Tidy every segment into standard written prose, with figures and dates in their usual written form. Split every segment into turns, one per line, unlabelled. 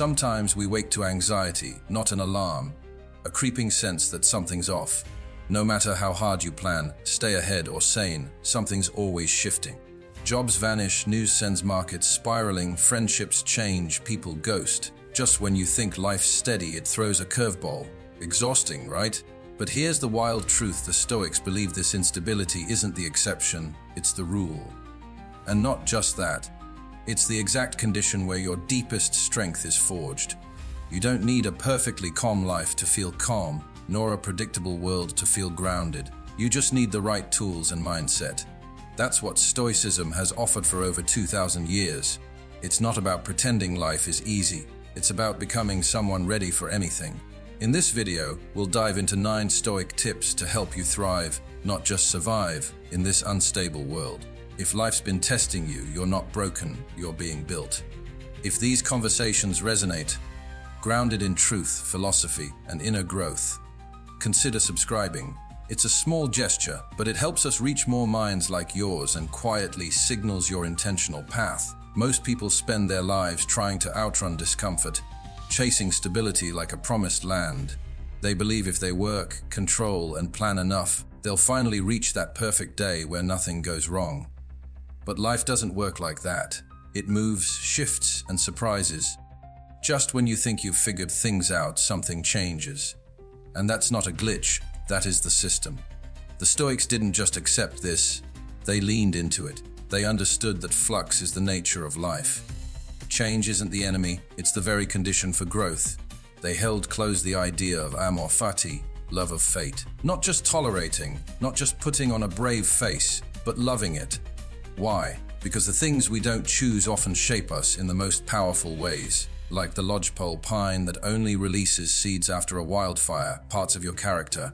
Sometimes we wake to anxiety, not an alarm, a creeping sense that something's off. No matter how hard you plan, stay ahead or sane, something's always shifting. Jobs vanish, news sends markets spiraling, friendships change, people ghost. Just when you think life's steady, it throws a curveball. Exhausting, right? But here's the wild truth: the Stoics believe this instability isn't the exception, it's the rule. And not just that, it's the exact condition where your deepest strength is forged. You don't need a perfectly calm life to feel calm, nor a predictable world to feel grounded. You just need the right tools and mindset. That's what Stoicism has offered for over 2,000 years. It's not about pretending life is easy. It's about becoming someone ready for anything. In this video, we'll dive into 9 Stoic tips to help you thrive, not just survive, in this unstable world. If life's been testing you, you're not broken, you're being built. If these conversations resonate, grounded in truth, philosophy, and inner growth, consider subscribing. It's a small gesture, but it helps us reach more minds like yours and quietly signals your intentional path. Most people spend their lives trying to outrun discomfort, chasing stability like a promised land. They believe if they work, control, and plan enough, they'll finally reach that perfect day where nothing goes wrong. But life doesn't work like that. It moves, shifts, and surprises. Just when you think you've figured things out, something changes. And that's not a glitch, that is the system. The Stoics didn't just accept this, they leaned into it. They understood that flux is the nature of life. Change isn't the enemy, it's the very condition for growth. They held close the idea of amor fati, love of fate. Not just tolerating, not just putting on a brave face, but loving it. Why? Because the things we don't choose often shape us in the most powerful ways. Like the lodgepole pine that only releases seeds after a wildfire, parts of your character.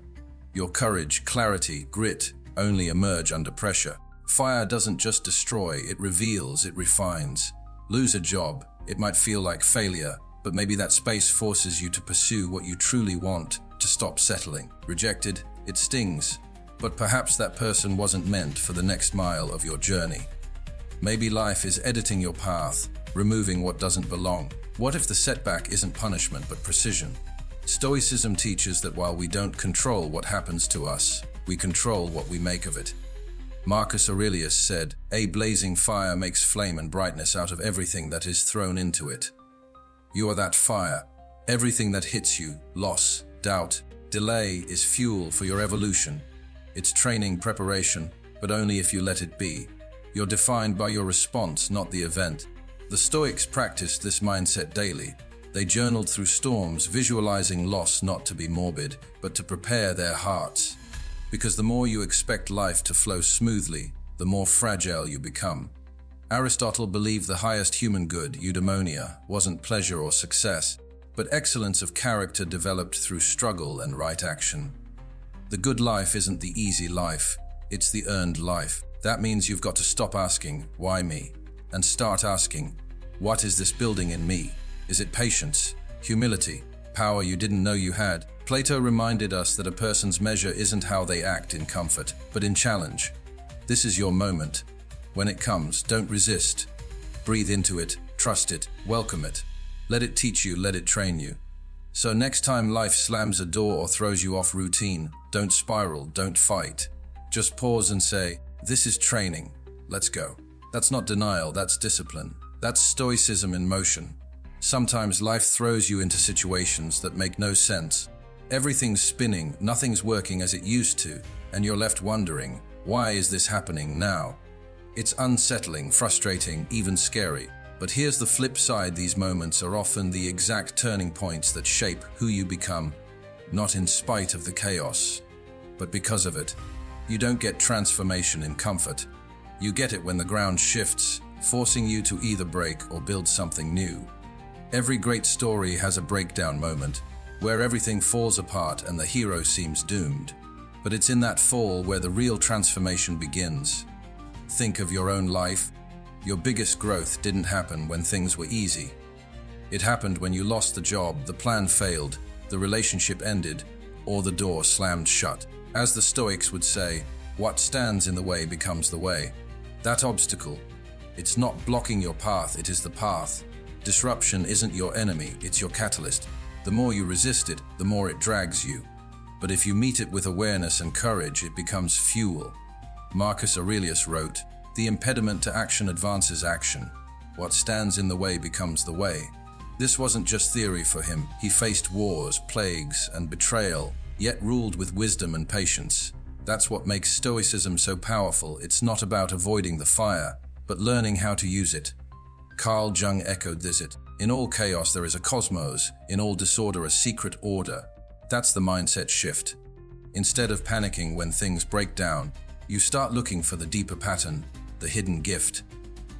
Your courage, clarity, grit only emerge under pressure. Fire doesn't just destroy, it reveals, it refines. Lose a job, it might feel like failure, but maybe that space forces you to pursue what you truly want, to stop settling. Rejected, it stings, but perhaps that person wasn't meant for the next mile of your journey. Maybe life is editing your path, removing what doesn't belong. What if the setback isn't punishment but precision? Stoicism teaches that while we don't control what happens to us, we control what we make of it. Marcus Aurelius said, "A blazing fire makes flame and brightness out of everything that is thrown into it." You are that fire. Everything that hits you, loss, doubt, delay, is fuel for your evolution. It's training, preparation, but only if you let it be. You're defined by your response, not the event. The Stoics practiced this mindset daily. They journaled through storms, visualizing loss not to be morbid, but to prepare their hearts. Because the more you expect life to flow smoothly, the more fragile you become. Aristotle believed the highest human good, eudaimonia, wasn't pleasure or success, but excellence of character developed through struggle and right action. The good life isn't the easy life, it's the earned life. That means you've got to stop asking, "Why me?" and start asking, "What is this building in me?" Is it patience, humility, power you didn't know you had? Plato reminded us that a person's measure isn't how they act in comfort, but in challenge. This is your moment. When it comes, don't resist. Breathe into it, trust it, welcome it. Let it teach you, let it train you. So next time life slams a door or throws you off routine, don't spiral, don't fight. Just pause and say, "This is training. Let's go." That's not denial, that's discipline. That's Stoicism in motion. Sometimes life throws you into situations that make no sense. Everything's spinning, nothing's working as it used to, and you're left wondering, why is this happening now? It's unsettling, frustrating, even scary. But here's the flip side: these moments are often the exact turning points that shape who you become, not in spite of the chaos, but because of it. You don't get transformation in comfort. You get it when the ground shifts, forcing you to either break or build something new. Every great story has a breakdown moment, where everything falls apart and the hero seems doomed. But it's in that fall where the real transformation begins. Think of your own life. Your biggest growth didn't happen when things were easy. It happened when you lost the job, the plan failed, the relationship ended, or the door slammed shut. As the Stoics would say, what stands in the way becomes the way. That obstacle, it's not blocking your path, it is the path. Disruption isn't your enemy, it's your catalyst. The more you resist it, the more it drags you. But if you meet it with awareness and courage, it becomes fuel. Marcus Aurelius wrote, "The impediment to action advances action. What stands in the way becomes the way." This wasn't just theory for him. He faced wars, plagues, and betrayal, yet ruled with wisdom and patience. That's what makes Stoicism so powerful. It's not about avoiding the fire, but learning how to use it. Carl Jung echoed this: "In all chaos there is a cosmos, in all disorder a secret order." That's the mindset shift. Instead of panicking when things break down, you start looking for the deeper pattern, the hidden gift.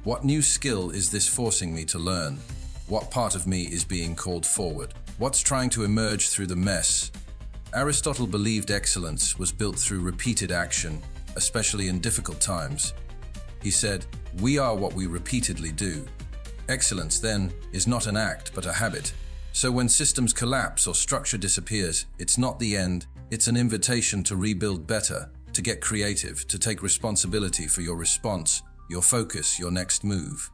What new skill is this forcing me to learn? What part of me is being called forward? What's trying to emerge through the mess? Aristotle believed excellence was built through repeated action, especially in difficult times. He said, "We are what we repeatedly do." Excellence, then, is not an act, but a habit. So when systems collapse or structure disappears, it's not the end, it's an invitation to rebuild better, to get creative, to take responsibility for your response, your focus, your next move.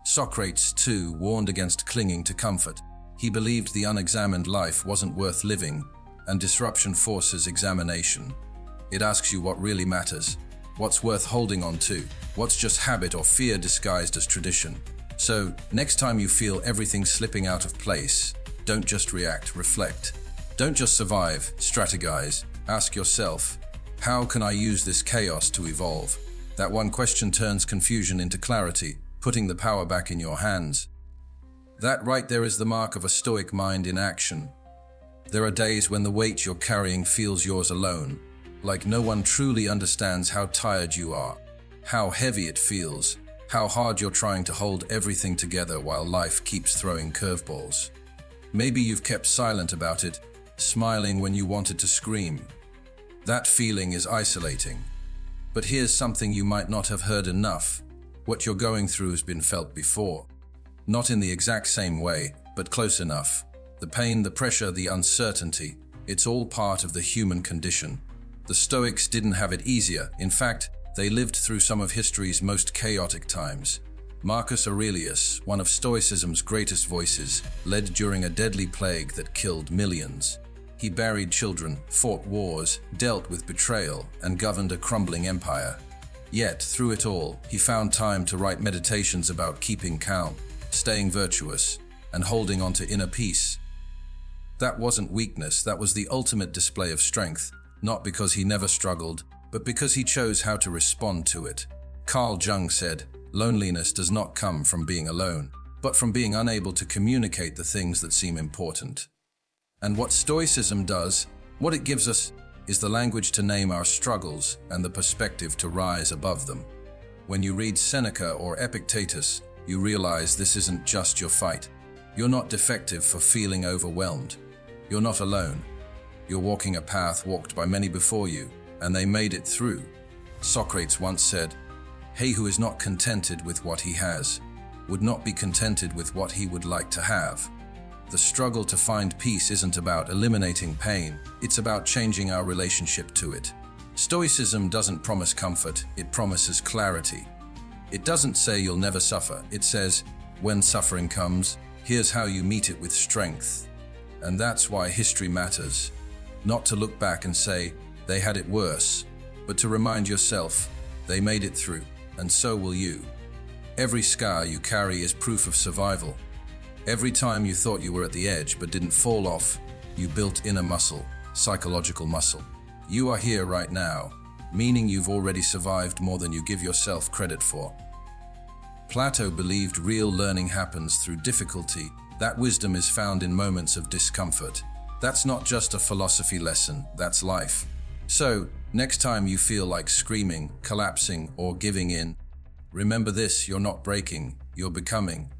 Socrates, too, warned against clinging to comfort. He believed the unexamined life wasn't worth living, and disruption forces examination. It asks you what really matters, what's worth holding on to, what's just habit or fear disguised as tradition. So, next time you feel everything slipping out of place, don't just react, reflect. Don't just survive, strategize. Ask yourself, how can I use this chaos to evolve? That one question turns confusion into clarity, putting the power back in your hands. That right there is the mark of a stoic mind in action. There are days when the weight you're carrying feels yours alone, like no one truly understands how tired you are, how heavy it feels, how hard you're trying to hold everything together while life keeps throwing curveballs. Maybe you've kept silent about it, smiling when you wanted to scream. That feeling is isolating. But here's something you might not have heard enough. What you're going through has been felt before. Not in the exact same way, but close enough. The pain, the pressure, the uncertainty, it's all part of the human condition. The Stoics didn't have it easier. In fact, they lived through some of history's most chaotic times. Marcus Aurelius, one of Stoicism's greatest voices, led during a deadly plague that killed millions. He buried children, fought wars, dealt with betrayal, and governed a crumbling empire. Yet, through it all, he found time to write meditations about keeping calm, staying virtuous, and holding on to inner peace. That wasn't weakness, that was the ultimate display of strength, not because he never struggled, but because he chose how to respond to it. Carl Jung said, "Loneliness does not come from being alone, but from being unable to communicate the things that seem important." And what Stoicism does, what it gives us, is the language to name our struggles and the perspective to rise above them. When you read Seneca or Epictetus, you realize this isn't just your fight. You're not defective for feeling overwhelmed. You're not alone. You're walking a path walked by many before you, and they made it through. Socrates once said, "He who is not contented with what he has, would not be contented with what he would like to have." The struggle to find peace isn't about eliminating pain, it's about changing our relationship to it. Stoicism doesn't promise comfort, it promises clarity. It doesn't say you'll never suffer, it says, when suffering comes, here's how you meet it with strength. And that's why history matters. Not to look back and say, they had it worse, but to remind yourself, they made it through, and so will you. Every scar you carry is proof of survival. Every time you thought you were at the edge but didn't fall off, you built inner muscle, psychological muscle. You are here right now, meaning you've already survived more than you give yourself credit for. Plato believed real learning happens through difficulty. That wisdom is found in moments of discomfort. That's not just a philosophy lesson, that's life. So, next time you feel like screaming, collapsing, or giving in, remember this: you're not breaking, you're becoming.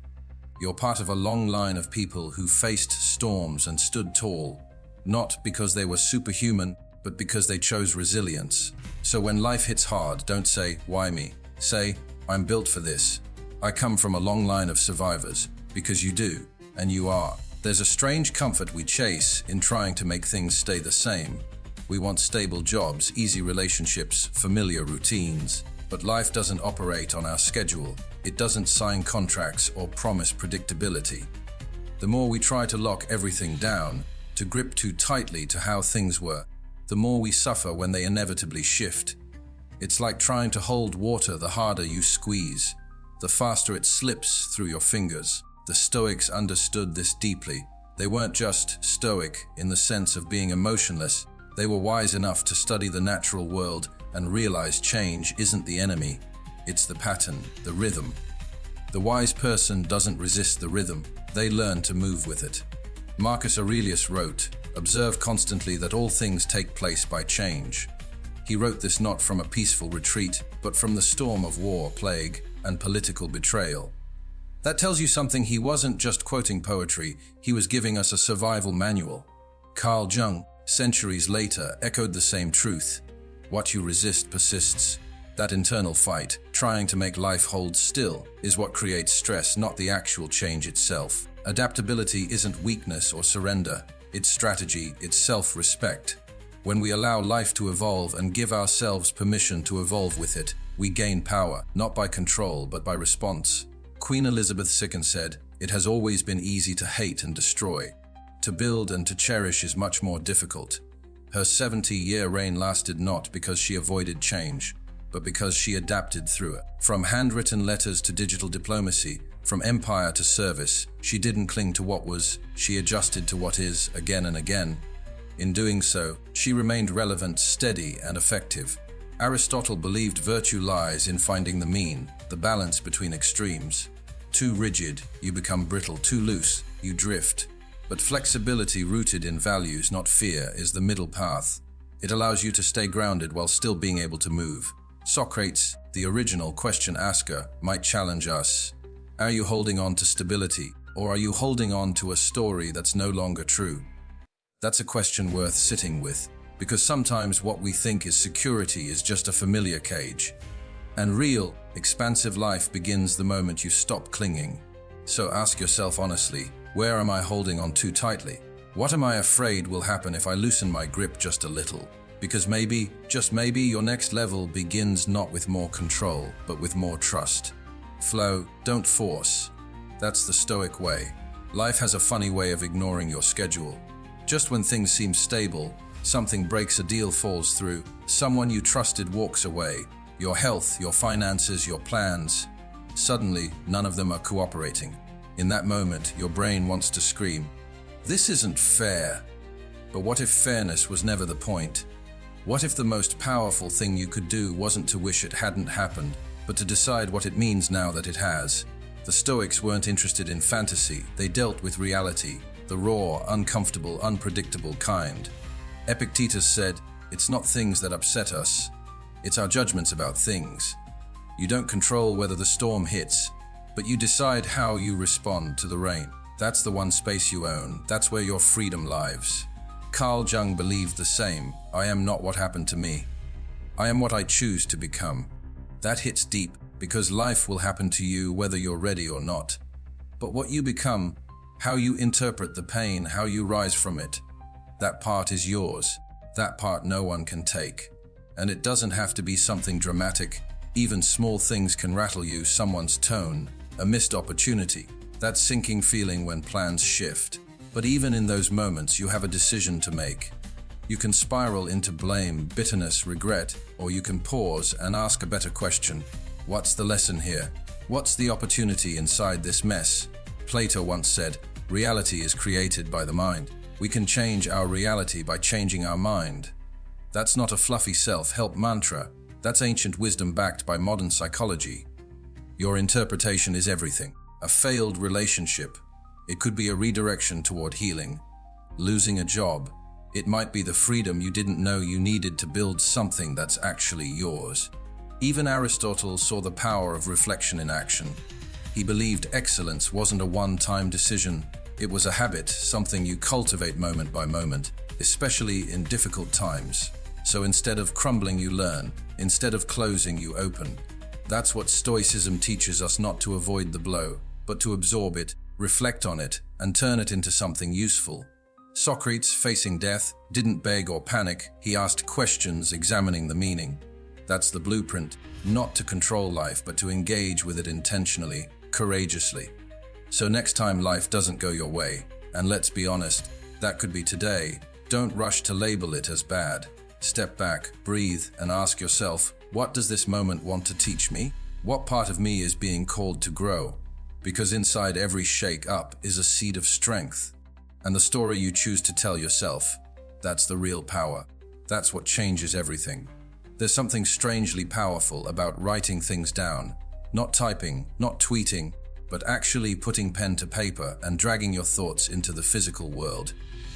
You're part of a long line of people who faced storms and stood tall, not because they were superhuman, but because they chose resilience. So when life hits hard, don't say, "Why me?" Say, "I'm built for this. I come from a long line of survivors," because you do, and you are. There's a strange comfort we chase in trying to make things stay the same. We want stable jobs, easy relationships, familiar routines. But life doesn't operate on our schedule. It doesn't sign contracts or promise predictability. The more we try to lock everything down, to grip too tightly to how things were, the more we suffer when they inevitably shift. It's like trying to hold water. The harder you squeeze, the faster it slips through your fingers. The Stoics understood this deeply. They weren't just stoic in the sense of being emotionless. They were wise enough to study the natural world and realize change isn't the enemy. It's the pattern, the rhythm. The wise person doesn't resist the rhythm. They learn to move with it. Marcus Aurelius wrote, "Observe constantly that all things take place by change." He wrote this not from a peaceful retreat, but from the storm of war, plague, and political betrayal. That tells you something. He wasn't just quoting poetry, he was giving us a survival manual. Carl Jung, centuries later, echoed the same truth. What you resist persists. That internal fight, trying to make life hold still, is what creates stress, not the actual change itself. Adaptability isn't weakness or surrender. It's strategy, it's self-respect. When we allow life to evolve and give ourselves permission to evolve with it, we gain power, not by control, but by response. Queen Elizabeth II said, "It has always been easy to hate and destroy. To build and to cherish is much more difficult." Her 70-year reign lasted not because she avoided change, but because she adapted through it. From handwritten letters to digital diplomacy, from empire to service, she didn't cling to what was, she adjusted to what is again and again. In doing so, she remained relevant, steady, and effective. Aristotle believed virtue lies in finding the mean, the balance between extremes. Too rigid, you become brittle. Too loose, you drift. But flexibility rooted in values, not fear, is the middle path. It allows you to stay grounded while still being able to move. Socrates, the original question asker, might challenge us. Are you holding on to stability, or are you holding on to a story that's no longer true? That's a question worth sitting with, because sometimes what we think is security is just a familiar cage. And real, expansive life begins the moment you stop clinging. So ask yourself honestly, where am I holding on too tightly? What am I afraid will happen if I loosen my grip just a little? Because maybe, just maybe, your next level begins not with more control, but with more trust. Flow, don't force. That's the Stoic way. Life has a funny way of ignoring your schedule. Just when things seem stable, something breaks, a deal falls through, someone you trusted walks away. Your health, your finances, your plans. Suddenly, none of them are cooperating. In that moment, your brain wants to scream, "This isn't fair." But what if fairness was never the point? What if the most powerful thing you could do wasn't to wish it hadn't happened, but to decide what it means now that it has? The Stoics weren't interested in fantasy, they dealt with reality, the raw, uncomfortable, unpredictable kind. Epictetus said, "It's not things that upset us, it's our judgments about things." You don't control whether the storm hits, but you decide how you respond to the rain. That's the one space you own, that's where your freedom lives. Carl Jung believed the same. I am not what happened to me. I am what I choose to become. That hits deep, because life will happen to you whether you're ready or not. But what you become, how you interpret the pain, how you rise from it, that part is yours. That part no one can take. And it doesn't have to be something dramatic. Even small things can rattle you, someone's tone, a missed opportunity, that sinking feeling when plans shift. But even in those moments, you have a decision to make. You can spiral into blame, bitterness, regret, or you can pause and ask a better question. What's the lesson here? What's the opportunity inside this mess? Plato once said, "Reality is created by the mind." We can change our reality by changing our mind. That's not a fluffy self-help mantra. That's ancient wisdom backed by modern psychology. Your interpretation is everything. A failed relationship. It could be a redirection toward healing. Losing a job. It might be the freedom you didn't know you needed to build something that's actually yours. Even Aristotle saw the power of reflection in action. He believed excellence wasn't a one-time decision. It was a habit, something you cultivate moment by moment, especially in difficult times. So instead of crumbling, you learn. Instead of closing, you open. That's what Stoicism teaches us, not to avoid the blow, but to absorb it, reflect on it, and turn it into something useful. Socrates, facing death, didn't beg or panic. He asked questions, examining the meaning. That's the blueprint, not to control life, but to engage with it intentionally, courageously. So next time life doesn't go your way, and let's be honest, that could be today, don't rush to label it as bad. Step back, breathe, and ask yourself, what does this moment want to teach me? What part of me is being called to grow? Because inside every shake-up is a seed of strength. And the story you choose to tell yourself, that's the real power. That's what changes everything. There's something strangely powerful about writing things down. Not typing, not tweeting, but actually putting pen to paper and dragging your thoughts into the physical world.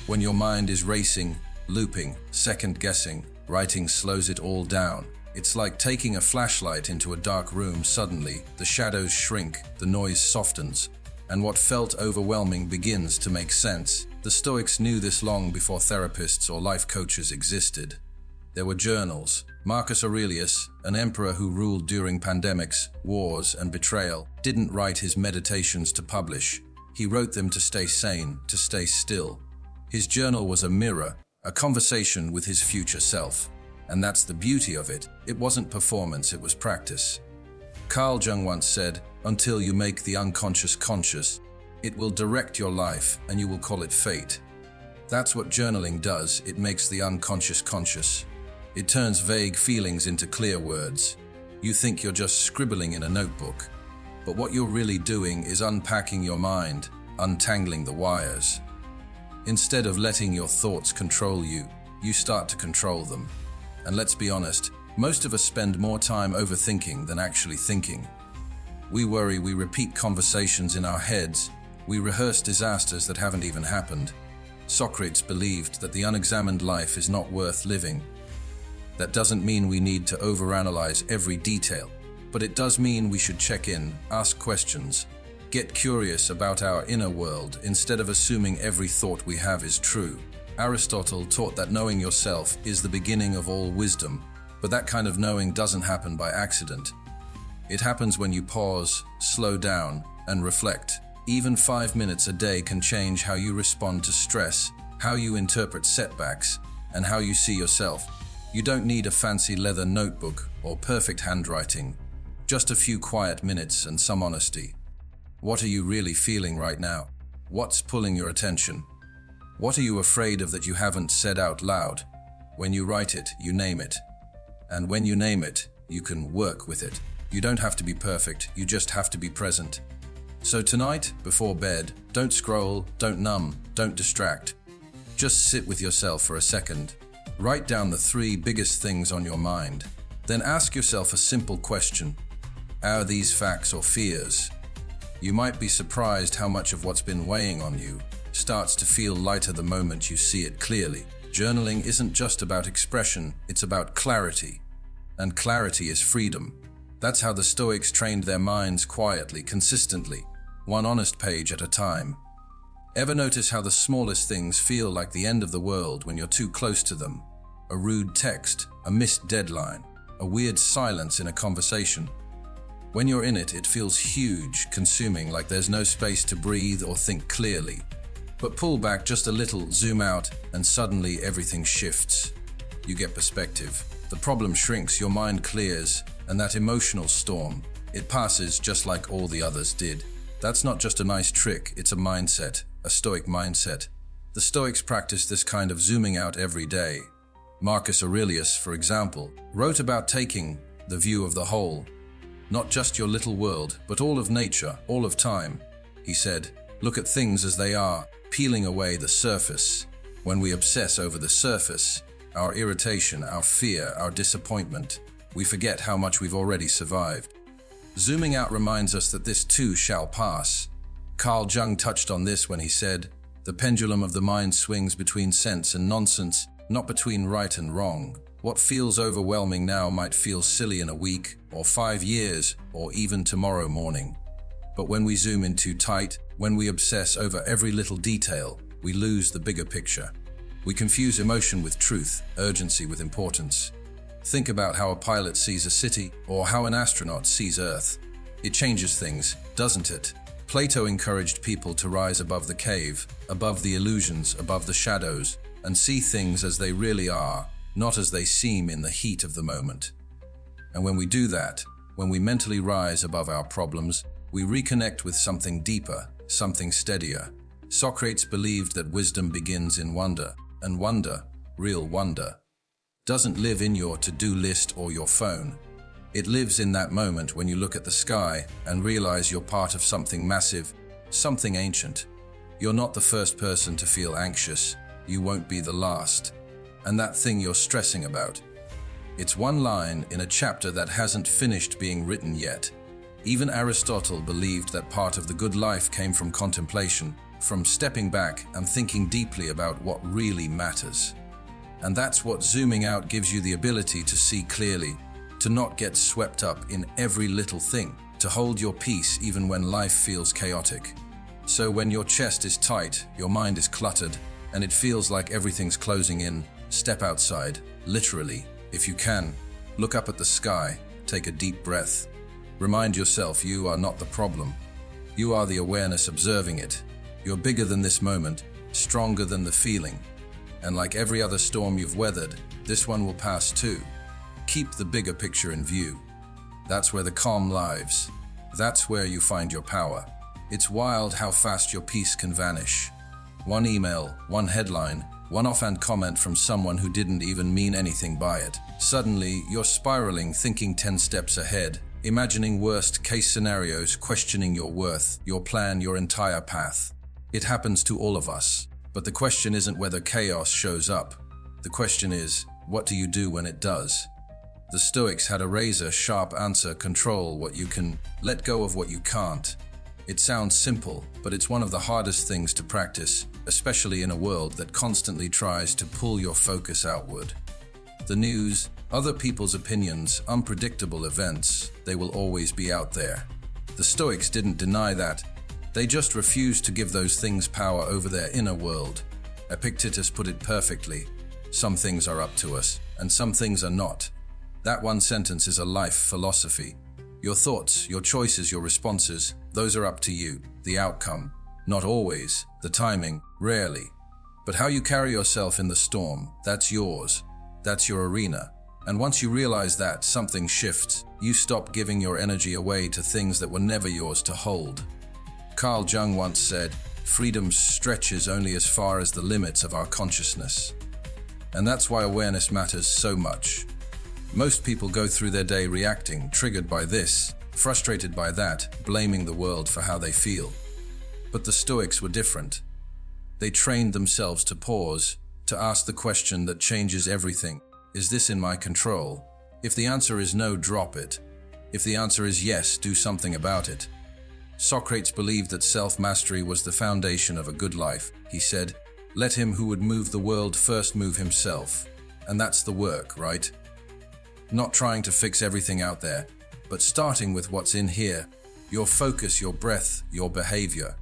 When your mind is racing, looping, second-guessing, writing slows it all down. It's like taking a flashlight into a dark room. Suddenly, the shadows shrink, the noise softens, and what felt overwhelming begins to make sense. The Stoics knew this long before therapists or life coaches existed. There were journals. Marcus Aurelius, an emperor who ruled during pandemics, wars, and betrayal, didn't write his meditations to publish. He wrote them to stay sane, to stay still. His journal was a mirror, a conversation with his future self. And that's the beauty of it. It wasn't performance, it was practice. Carl Jung once said, "Until you make the unconscious conscious, it will direct your life and you will call it fate." That's what journaling does. It makes the unconscious conscious. It turns vague feelings into clear words. You think you're just scribbling in a notebook, but what you're really doing is unpacking your mind, untangling the wires. Instead of letting your thoughts control you, you start to control them. And let's be honest, most of us spend more time overthinking than actually thinking. We worry, we repeat conversations in our heads, we rehearse disasters that haven't even happened. Socrates believed that the unexamined life is not worth living. That doesn't mean we need to overanalyze every detail, but it does mean we should check in, ask questions, get curious about our inner world instead of assuming every thought we have is true. Aristotle taught that knowing yourself is the beginning of all wisdom, but that kind of knowing doesn't happen by accident. It happens when you pause, slow down, and reflect. Even 5 minutes a day can change how you respond to stress, how you interpret setbacks, and how you see yourself. You don't need a fancy leather notebook or perfect handwriting, just a few quiet minutes and some honesty. What are you really feeling right now? What's pulling your attention? What are you afraid of that you haven't said out loud? When you write it, you name it. And when you name it, you can work with it. You don't have to be perfect, you just have to be present. So tonight, before bed, don't scroll, don't numb, don't distract. Just sit with yourself for a second. Write down the 3 biggest things on your mind. Then ask yourself a simple question. Are these facts or fears? You might be surprised how much of what's been weighing on you starts to feel lighter the moment you see it clearly. Journaling isn't just about expression, it's about clarity. And clarity is freedom. That's how the Stoics trained their minds quietly, consistently, one honest page at a time. Ever notice how the smallest things feel like the end of the world when you're too close to them? A rude text, a missed deadline, a weird silence in a conversation. When you're in it, it feels huge, consuming, like there's no space to breathe or think clearly. But pull back just a little, zoom out, and suddenly everything shifts. You get perspective. The problem shrinks, your mind clears, and that emotional storm, it passes just like all the others did. That's not just a nice trick, it's a mindset, a Stoic mindset. The Stoics practiced this kind of zooming out every day. Marcus Aurelius, for example, wrote about taking the view of the whole. Not just your little world, but all of nature, all of time. He said, look at things as they are, peeling away the surface. When we obsess over the surface, our irritation, our fear, our disappointment, we forget how much we've already survived. Zooming out reminds us that this too shall pass. Carl Jung touched on this when he said, the pendulum of the mind swings between sense and nonsense, not between right and wrong. What feels overwhelming now might feel silly in a week, or 5 years, or even tomorrow morning. But when we zoom in too tight, when we obsess over every little detail, we lose the bigger picture. We confuse emotion with truth, urgency with importance. Think about how a pilot sees a city, or how an astronaut sees Earth. It changes things, doesn't it? Plato encouraged people to rise above the cave, above the illusions, above the shadows, and see things as they really are, not as they seem in the heat of the moment. And when we do that, when we mentally rise above our problems, we reconnect with something deeper, something steadier. Socrates believed that wisdom begins in wonder, and wonder, real wonder, doesn't live in your to-do list or your phone. It lives in that moment when you look at the sky and realize you're part of something massive, something ancient. You're not the first person to feel anxious. You won't be the last. And that thing you're stressing about, it's one line in a chapter that hasn't finished being written yet. Even Aristotle believed that part of the good life came from contemplation, from stepping back and thinking deeply about what really matters. And that's what zooming out gives you the ability to see clearly, to not get swept up in every little thing, to hold your peace even when life feels chaotic. So when your chest is tight, your mind is cluttered, and it feels like everything's closing in, step outside, literally. If you can, look up at the sky, take a deep breath. Remind yourself you are not the problem. You are the awareness observing it. You're bigger than this moment, stronger than the feeling. And like every other storm you've weathered, this one will pass too. Keep the bigger picture in view. That's where the calm lives. That's where you find your power. It's wild how fast your peace can vanish. One email, one headline, one offhand comment from someone who didn't even mean anything by it. Suddenly, you're spiraling, thinking 10 steps ahead, imagining worst-case scenarios, questioning your worth, your plan, your entire path. It happens to all of us. But the question isn't whether chaos shows up. The question is, what do you do when it does? The Stoics had a razor-sharp answer: control what you can, let go of what you can't. It sounds simple, but it's one of the hardest things to practice, especially in a world that constantly tries to pull your focus outward. The news, other people's opinions, unpredictable events, they will always be out there. The Stoics didn't deny that. They just refused to give those things power over their inner world. Epictetus put it perfectly: some things are up to us, and some things are not. That one sentence is a life philosophy. Your thoughts, your choices, your responses, those are up to you. The outcome, not always. The timing, rarely. But how you carry yourself in the storm, that's yours. That's your arena. And once you realize that, something shifts. You stop giving your energy away to things that were never yours to hold. Carl Jung once said, "Freedom stretches only as far as the limits of our consciousness." And that's why awareness matters so much. Most people go through their day reacting, triggered by this, frustrated by that, blaming the world for how they feel. But the Stoics were different. They trained themselves to pause, to ask the question that changes everything: is this in my control? If the answer is no, drop it. If the answer is yes, do something about it. Socrates believed that self-mastery was the foundation of a good life. He said, "Let him who would move the world first move himself." And that's the work, right? Not trying to fix everything out there, but starting with what's in here, your focus, your breath, your behavior.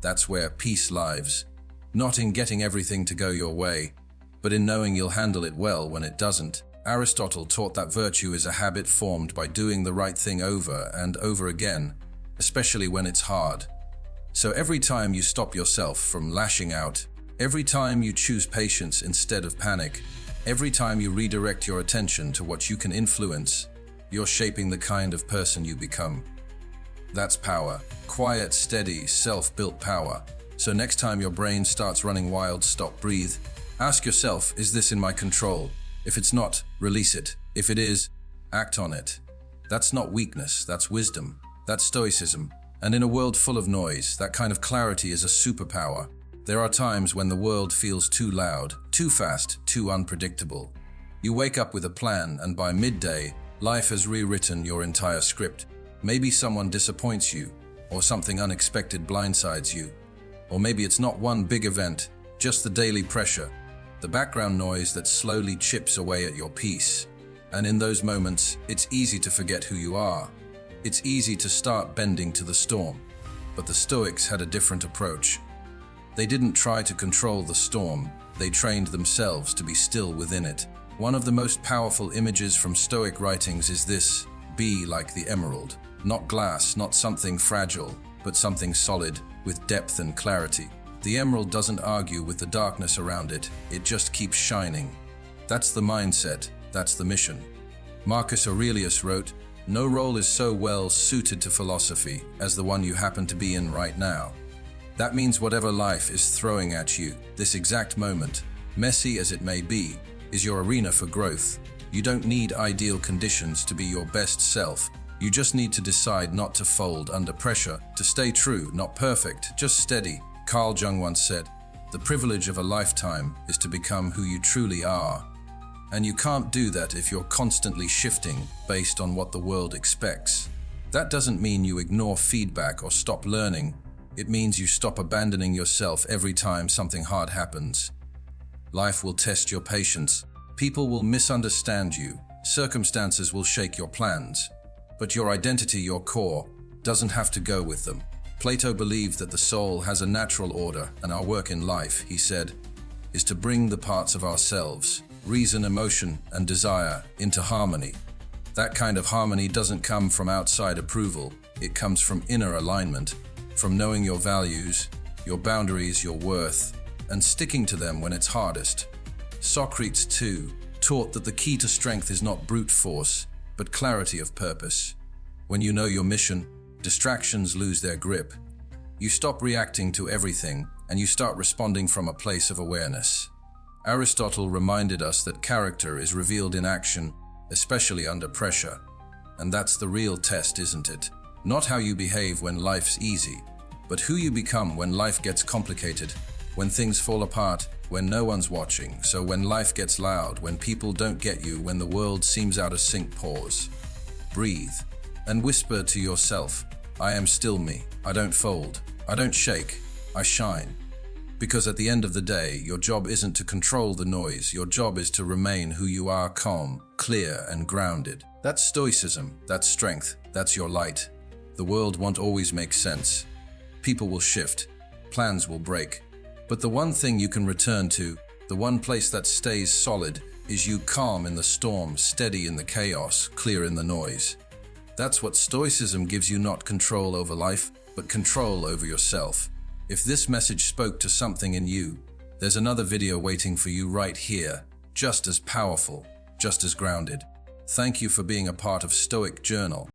That's where peace lives. Not in getting everything to go your way, but in knowing you'll handle it well when it doesn't. Aristotle taught that virtue is a habit formed by doing the right thing over and over again, especially when it's hard. So every time you stop yourself from lashing out, every time you choose patience instead of panic, every time you redirect your attention to what you can influence, you're shaping the kind of person you become. That's power. Quiet, steady, self-built power. So next time your brain starts running wild, stop, breathe. Ask yourself, is this in my control? If it's not, release it. If it is, act on it. That's not weakness, that's wisdom. That's Stoicism. And in a world full of noise, that kind of clarity is a superpower. There are times when the world feels too loud, too fast, too unpredictable. You wake up with a plan, and by midday, life has rewritten your entire script. Maybe someone disappoints you, or something unexpected blindsides you. Or maybe it's not one big event, just the daily pressure, the background noise that slowly chips away at your peace. And in those moments, it's easy to forget who you are. It's easy to start bending to the storm. But the Stoics had a different approach. They didn't try to control the storm, they trained themselves to be still within it. One of the most powerful images from Stoic writings is this: be like the emerald. Not glass, not something fragile, but something solid, with depth and clarity. The emerald doesn't argue with the darkness around it, it just keeps shining. That's the mindset, that's the mission. Marcus Aurelius wrote, "No role is so well suited to philosophy as the one you happen to be in right now." That means whatever life is throwing at you, this exact moment, messy as it may be, is your arena for growth. You don't need ideal conditions to be your best self. You just need to decide not to fold under pressure, to stay true, not perfect, just steady. Carl Jung once said, "The privilege of a lifetime is to become who you truly are." And you can't do that if you're constantly shifting based on what the world expects. That doesn't mean you ignore feedback or stop learning. It means you stop abandoning yourself every time something hard happens. Life will test your patience. People will misunderstand you. Circumstances will shake your plans. But your identity, your core, doesn't have to go with them. Plato believed that the soul has a natural order, and our work in life, he said, is to bring the parts of ourselves, reason, emotion, and desire, into harmony. That kind of harmony doesn't come from outside approval. It comes from inner alignment, from knowing your values, your boundaries, your worth, and sticking to them when it's hardest. Socrates, too, taught that the key to strength is not brute force, but clarity of purpose. When you know your mission, distractions lose their grip. You stop reacting to everything, and you start responding from a place of awareness. Aristotle reminded us that character is revealed in action, especially under pressure. And that's the real test, isn't it? Not how you behave when life's easy, but who you become when life gets complicated, when things fall apart, when no one's watching. So when life gets loud, when people don't get you, when the world seems out of sync, pause, breathe, and whisper to yourself, "I am still me. I don't fold. I don't shake. I shine." Because at the end of the day, your job isn't to control the noise. Your job is to remain who you are, calm, clear, and grounded. That's Stoicism. That's strength. That's your light. The world won't always make sense. People will shift. Plans will break. But the one thing you can return to, the one place that stays solid, is you, calm in the storm, steady in the chaos, clear in the noise. That's what Stoicism gives you, not control over life, but control over yourself. If this message spoke to something in you, there's another video waiting for you right here, just as powerful, just as grounded. Thank you for being a part of Stoic Journal.